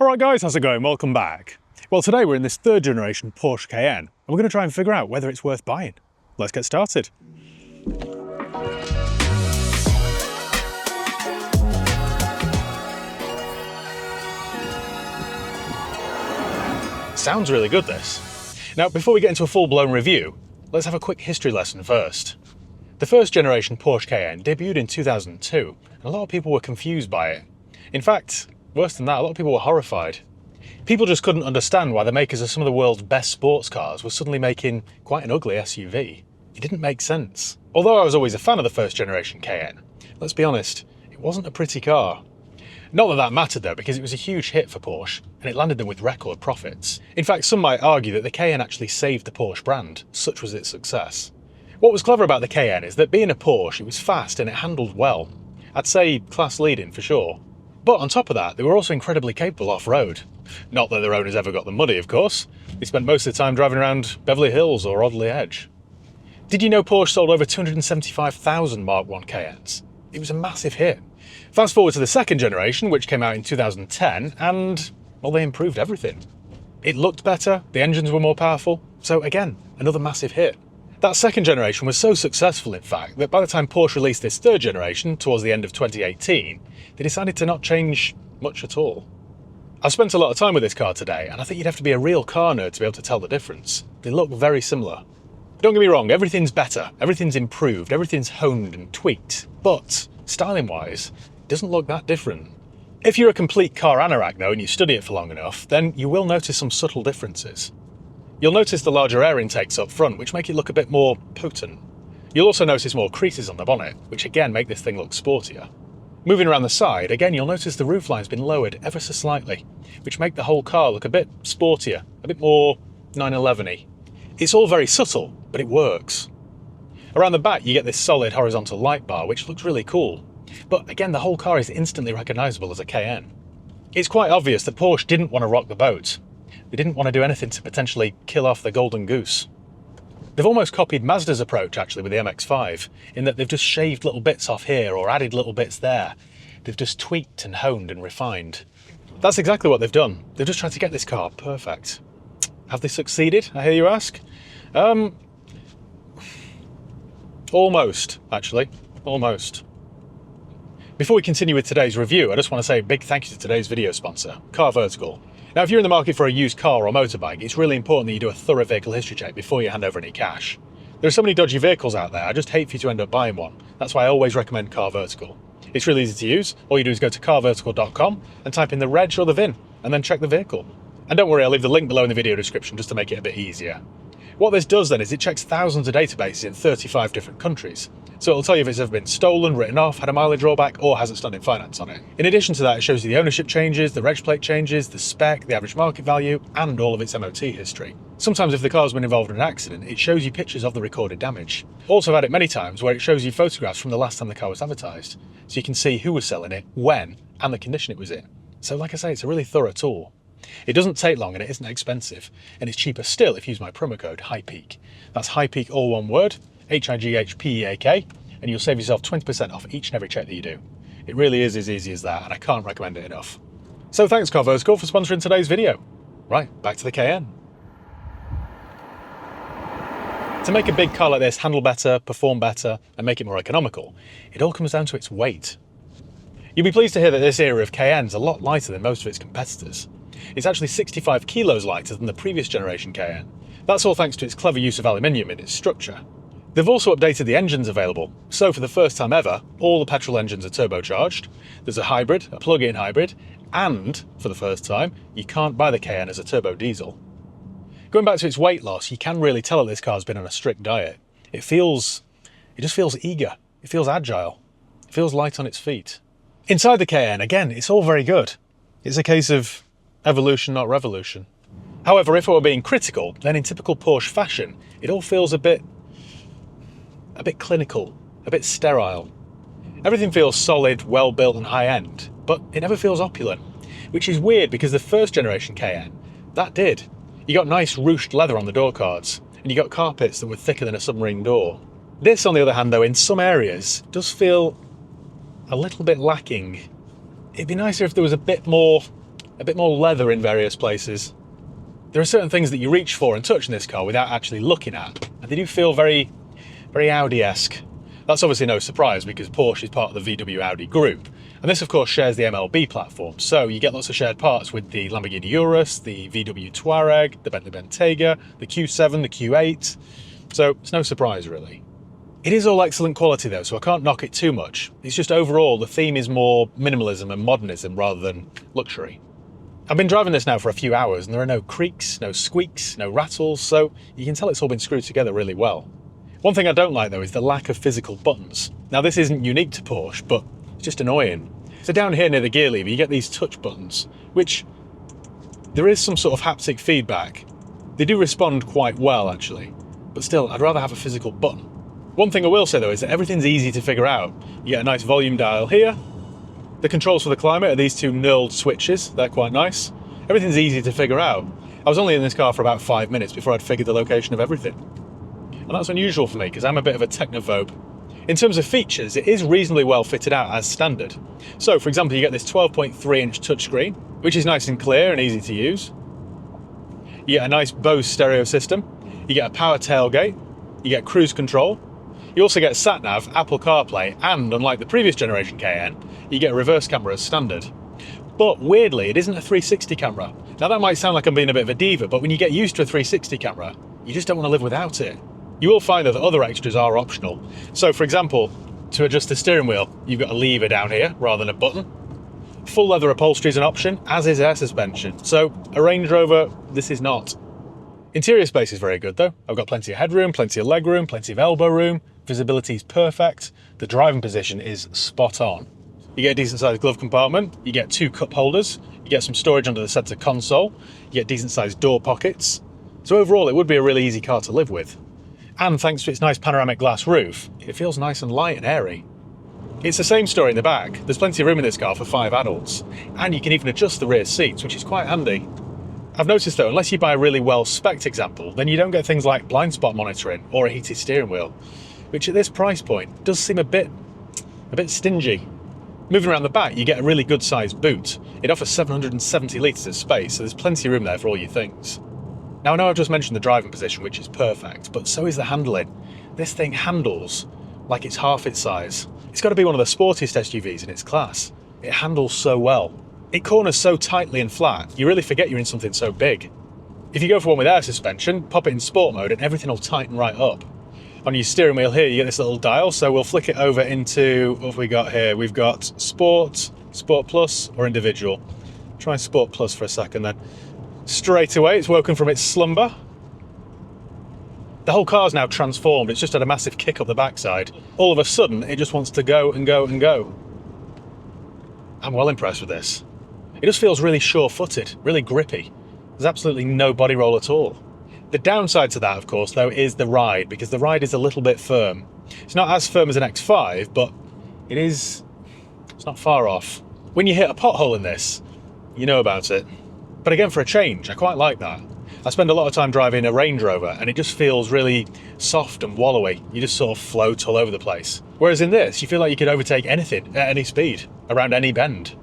Alright guys, how's it going? Welcome back. Well, today we're in this third generation Porsche Cayenne, and we're going to try and figure out whether it's worth buying. Let's get started. Sounds really good, this. Now, before we get into a full-blown review, let's have a quick history lesson first. The first generation Porsche Cayenne debuted in 2002, and a lot of people were confused by it. In fact, worse than that, a lot of people were horrified. People just couldn't understand why the makers of some of the world's best sports cars were suddenly making quite an ugly SUV. It didn't make sense. Although I was always a fan of the first generation Cayenne, let's be honest, it wasn't a pretty car. Not that that mattered though, because it was a huge hit for Porsche, and it landed them with record profits. In fact, some might argue that the Cayenne actually saved the Porsche brand, such was its success. What was clever about the Cayenne is that being a Porsche, it was fast and it handled well. I'd say class leading for sure. But on top of that, they were also incredibly capable off-road. Not that their owners ever got the money, of course. They spent most of the time driving around Beverly Hills or Audley Edge. Did you know Porsche sold over 275,000 Mark I Cayennes? It was a massive hit. Fast forward to the second generation, which came out in 2010, and, well, they improved everything. It looked better, the engines were more powerful, so again, another massive hit. That second generation was so successful, in fact, that by the time Porsche released this third generation, towards the end of 2018, they decided to not change much at all. I've spent a lot of time with this car today, and I think you'd have to be a real car nerd to be able to tell the difference. They look very similar. Don't get me wrong, everything's better, everything's improved, everything's honed and tweaked, but styling-wise, it doesn't look that different. If you're a complete car anorak though, and you study it for long enough, then you will notice some subtle differences. You'll notice the larger air intakes up front, which make it look a bit more potent. You'll also notice more creases on the bonnet, which again make this thing look sportier. Moving around the side, again you'll notice the roofline's been lowered ever so slightly, which make the whole car look a bit sportier, a bit more 911-y. It's all very subtle, but it works. Around the back you get this solid horizontal light bar, which looks really cool. But again, the whole car is instantly recognisable as a Cayenne. It's quite obvious that Porsche didn't want to rock the boat. They didn't want to do anything to potentially kill off the golden goose. They've almost copied Mazda's approach actually with the MX-5, in that they've just shaved little bits off here or added little bits there. They've just tweaked and honed and refined. That's exactly what they've done. They've just tried to get this car perfect. Have they succeeded, I hear you ask? Almost, actually. Almost. Before we continue with today's review, I just want to say a big thank you to today's video sponsor, Car Vertical. Now, if you're in the market for a used car or motorbike, it's really important that you do a thorough vehicle history check before you hand over any cash. There are so many dodgy vehicles out there, I just hate for you to end up buying one. That's why I always recommend Car Vertical. It's really easy to use. All you do is go to carvertical.com and type in the reg or the VIN, and then check the vehicle. And don't worry, I'll leave the link below in the video description just to make it a bit easier. What this does then is it checks thousands of databases in 35 different countries. So it'll tell you if it's ever been stolen, written off, had a mileage drawback, or has outstanding finance on it. In addition to that, it shows you the ownership changes, the reg plate changes, the spec, the average market value, and all of its MOT history. Sometimes if the car's been involved in an accident, it shows you pictures of the recorded damage. Also I've had it many times where it shows you photographs from the last time the car was advertised, so you can see who was selling it, when, and the condition it was in. So like I say, it's a really thorough tool. It doesn't take long and it isn't expensive, and it's cheaper still if you use my promo code HIGHPEAK. That's HIGHPEAK all one word, HIGHPEAK, and you'll save yourself 20% off each and every check that you do. It really is as easy as that, and I can't recommend it enough. So thanks Car Vertical for sponsoring today's video. Right, back to the Cayenne. To make a big car like this handle better, perform better, and make it more economical, it all comes down to its weight. You'll be pleased to hear that this era of Cayenne's a lot lighter than most of its competitors. It's actually 65 kilos lighter than the previous generation Cayenne. That's all thanks to its clever use of aluminium in its structure. They've also updated the engines available, so for the first time ever, all the petrol engines are turbocharged, there's a hybrid, a plug-in hybrid, and, for the first time, you can't buy the Cayenne as a turbo diesel. Going back to its weight loss, you can really tell that this car's been on a strict diet. It just feels eager, it feels agile, it feels light on its feet. Inside the Cayenne, again, it's all very good. It's a case of evolution, not revolution. However, if I were being critical, then in typical Porsche fashion, it all feels a bit clinical, a bit sterile. Everything feels solid, well-built and high-end, but it never feels opulent, which is weird because the first generation Cayenne, that did. You got nice ruched leather on the door cards, and you got carpets that were thicker than a submarine door. This, on the other hand though, in some areas, does feel a little bit lacking. It'd be nicer if there was a bit more a bit more leather in various places. There are certain things that you reach for and touch in this car without actually looking at, and they do feel very, very Audi-esque. That's obviously no surprise because Porsche is part of the VW Audi group, and this of course shares the MLB platform, so you get lots of shared parts with the Lamborghini Urus, the VW Touareg, the Bentley Bentayga, the Q7, the Q8, so it's no surprise really. It is all excellent quality though, so I can't knock it too much. It's just overall the theme is more minimalism and modernism rather than luxury. I've been driving this now for a few hours and there are no creaks, no squeaks, no rattles, so you can tell it's all been screwed together really well. One thing I don't like though is the lack of physical buttons. Now this isn't unique to Porsche, but it's just annoying. So down here near the gear lever you get these touch buttons, which there is some sort of haptic feedback. They do respond quite well actually, but still I'd rather have a physical button. One thing I will say though is that everything's easy to figure out. You get a nice volume dial here. The controls for the climate are these two knurled switches, they're quite nice. Everything's easy to figure out. I was only in this car for about 5 minutes before I'd figured the location of everything. And that's unusual for me because I'm a bit of a technophobe. In terms of features, it is reasonably well fitted out as standard. So for example, you get this 12.3-inch touchscreen, which is nice and clear and easy to use. You get a nice Bose stereo system. You get a power tailgate. You get cruise control. You also get sat-nav, Apple CarPlay, and unlike the previous generation Cayenne, you get a reverse camera as standard. But weirdly, it isn't a 360 camera. Now that might sound like I'm being a bit of a diva, but when you get used to a 360 camera, you just don't want to live without it. You will find that other extras are optional. So for example, to adjust the steering wheel, you've got a lever down here rather than a button. Full leather upholstery is an option, as is air suspension. So a Range Rover, this is not. Interior space is very good though. I've got plenty of headroom, plenty of legroom, plenty of elbow room. Visibility is perfect. The driving position is spot on. You get a decent sized glove compartment. You get 2 cup holders. You get some storage under the centre console. You get decent sized door pockets. So overall, it would be a really easy car to live with. And thanks to its nice panoramic glass roof, it feels nice and light and airy. It's the same story in the back. There's plenty of room in this car for 5 adults. And you can even adjust the rear seats, which is quite handy. I've noticed though, unless you buy a really well-spec'd example, then you don't get things like blind spot monitoring or a heated steering wheel, which at this price point does seem a bit stingy. Moving around the back, you get a really good sized boot. It offers 770 litres of space, so there's plenty of room there for all your things. Now I know I've just mentioned the driving position, which is perfect, but so is the handling. This thing handles like it's half its size. It's got to be one of the sportiest SUVs in its class. It handles so well. It corners so tightly and flat, you really forget you're in something so big. If you go for one with air suspension, pop it in sport mode and everything will tighten right up. On your steering wheel here, you get this little dial, so we'll flick it over into, what have we got here? We've got Sport, Sport Plus, or Individual. Try Sport Plus for a second then. Straight away, it's woken from its slumber. The whole car's now transformed, it's just had a massive kick up the backside. All of a sudden, it just wants to go and go and go. I'm well impressed with this. It just feels really sure-footed, really grippy. There's absolutely no body roll at all. The downside to that, of course, though, is the ride, because the ride is a little bit firm. It's not as firm as an X5, but it's not far off. When you hit a pothole in this, you know about it. But again, for a change, I quite like that. I spend a lot of time driving a Range Rover, and it just feels really soft and wallowy. You just sort of float all over the place. Whereas in this, you feel like you could overtake anything at any speed, around any bend.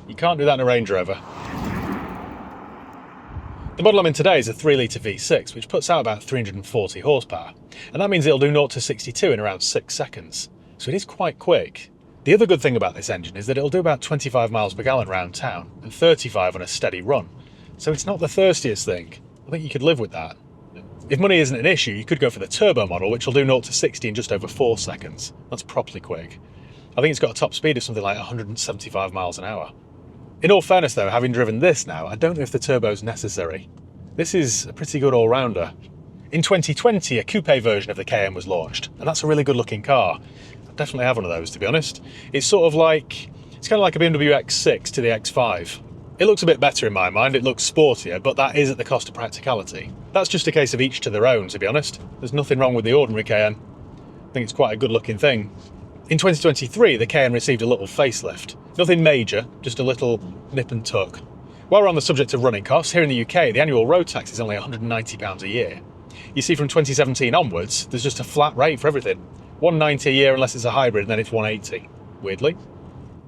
You can't do that in a Range Rover. The model I'm in today is a 3-litre V6, which puts out about 340 horsepower, and that means it'll do 0 to 62 in around 6 seconds, so it is quite quick. The other good thing about this engine is that it'll do about 25 miles per gallon around town, and 35 on a steady run, so it's not the thirstiest thing. I think you could live with that. If money isn't an issue, you could go for the turbo model, which will do 0 to 60 in just over 4 seconds. That's properly quick. I think it's got a top speed of something like 175 miles an hour. In all fairness though, having driven this now, I don't know if the turbo's necessary. This is a pretty good all-rounder. In 2020, a coupe version of the Cayenne was launched, and that's a really good looking car. I'd definitely have one of those, to be honest. It's kind of like a BMW X6 to the X5. It looks a bit better in my mind, it looks sportier, but that is at the cost of practicality. That's just a case of each to their own, to be honest. There's nothing wrong with the ordinary Cayenne. I think it's quite a good looking thing. In 2023, the Cayenne received a little facelift. Nothing major, just a little nip and tuck. While we're on the subject of running costs, here in the UK, the annual road tax is only £190 a year. You see, from 2017 onwards, there's just a flat rate for everything. £190 a year unless it's a hybrid, and then it's £180, weirdly.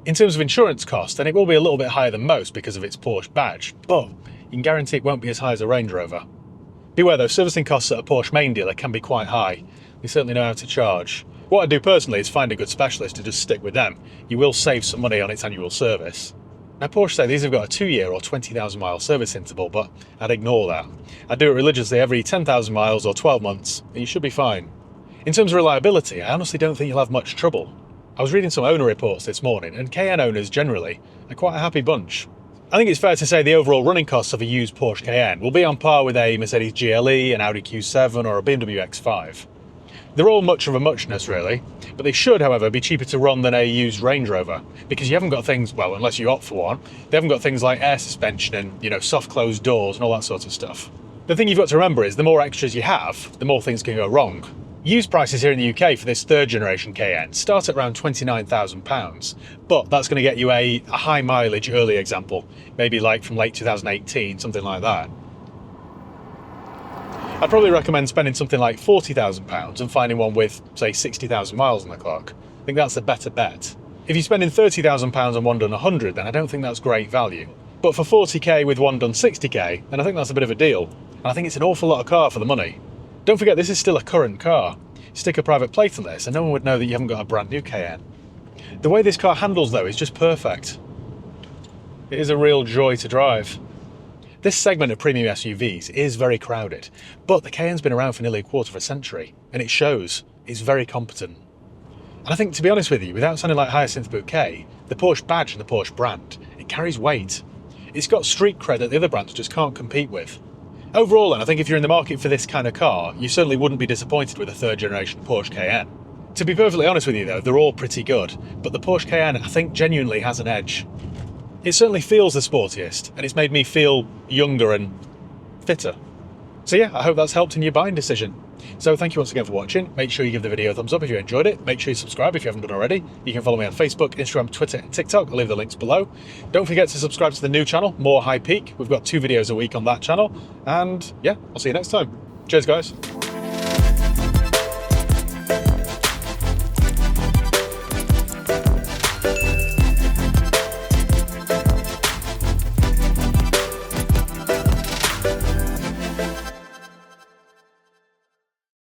In terms of insurance cost, then it will be a little bit higher than most because of its Porsche badge, but you can guarantee it won't be as high as a Range Rover. Beware though, servicing costs at a Porsche main dealer can be quite high. They certainly know how to charge. What I do personally is find a good specialist to just stick with them. You will save some money on its annual service. Now Porsche say these have got a 2-year or 20,000 mile service interval, but I'd ignore that. I do it religiously every 10,000 miles or 12 months, and you should be fine. In terms of reliability, I honestly don't think you'll have much trouble. I was reading some owner reports this morning, and Cayenne owners generally are quite a happy bunch. I think it's fair to say the overall running costs of a used Porsche Cayenne will be on par with a Mercedes GLE, an Audi Q7 or a BMW X5. They're all much of a muchness really, but they should however be cheaper to run than a used Range Rover, because you haven't got things, well unless you opt for one, they haven't got things like air suspension and soft closed doors and all that sort of stuff. The thing you've got to remember is the more extras you have, the more things can go wrong. Used prices here in the UK for this third generation Cayenne start at around £29,000, but that's going to get you a high mileage early example, maybe like from late 2018, something like that. I'd probably recommend spending something like £40,000 and finding one with, say, 60,000 miles on the clock. I think that's a better bet. If you're spending £30,000 on one done 100, then I don't think that's great value. But for 40k with one done 60k, then I think that's a bit of a deal. And I think it's an awful lot of car for the money. Don't forget, this is still a current car. Stick a private plate on this and no one would know that you haven't got a brand new Cayenne. The way this car handles though is just perfect. It is a real joy to drive. This segment of premium SUVs is very crowded, but the Cayenne's been around for nearly a quarter of a century, and it shows. It's very competent. And I think, to be honest with you, without sounding like Hyacinth Bouquet, the Porsche badge and the Porsche brand, it carries weight. It's got street cred that the other brands just can't compete with. Overall then, I think if you're in the market for this kind of car, you certainly wouldn't be disappointed with a third generation Porsche Cayenne. To be perfectly honest with you though, they're all pretty good, but the Porsche Cayenne I think genuinely has an edge. It certainly feels the sportiest, and it's made me feel younger and fitter. So yeah, I hope that's helped in your buying decision. So thank you once again for watching. Make sure you give the video a thumbs up if you enjoyed it. Make sure you subscribe if you haven't done already. You can follow me on Facebook, Instagram, Twitter and TikTok. I'll leave the links below. Don't forget to subscribe to the new channel, More High Peak. We've got 2 videos a week on that channel. And yeah, I'll see you next time. Cheers guys.